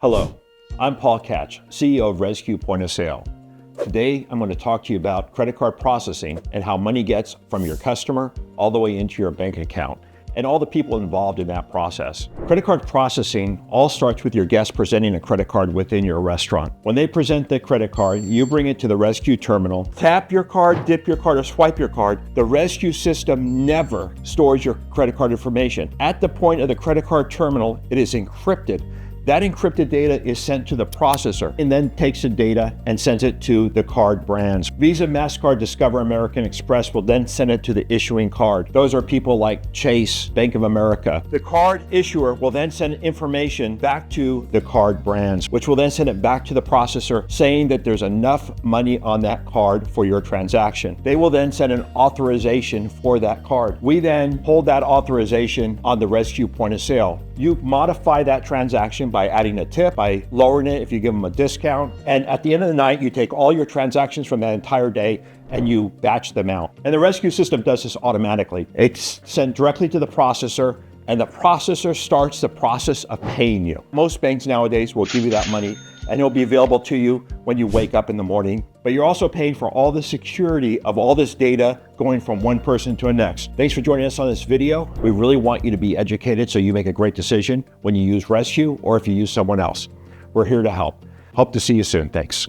Hello, I'm Paul Katsch, CEO of Rezku Point of Sale. Today, I'm going to talk to you about credit card processing and how money gets from your customer all the way into your bank account and all the people involved in that process. Credit card processing all starts with your guest presenting a credit card within your restaurant. When they present the credit card, you bring it to the Rezku terminal, tap your card, dip your card, or swipe your card. The Rezku system never stores your credit card information. At the point of the credit card terminal, it is encrypted. That encrypted data is sent to the processor and then takes the data and sends it to the card brands. Visa, MasterCard, Discover, American Express will then send it to the issuing card. Those are people like Chase, Bank of America. The card issuer will then send information back to the card brands, which will then send it back to the processor saying that there's enough money on that card for your transaction. They will then send an authorization for that card. We then hold that authorization on the Rezku point of sale. You modify that transaction by adding a tip, by lowering it if you give them a discount. And at the end of the night, you take all your transactions from that entire day and you batch them out. And the Rezku system does this automatically. It's sent directly to the processor and the processor starts the process of paying you. Most banks nowadays will give you that money and it'll be available to you when you wake up in the morning. But you're also paying for all the security of all this data going from one person to the next. Thanks for joining us on this video. We really want you to be educated so you make a great decision when you use Rezku or if you use someone else. We're here to help. Hope to see you soon. Thanks.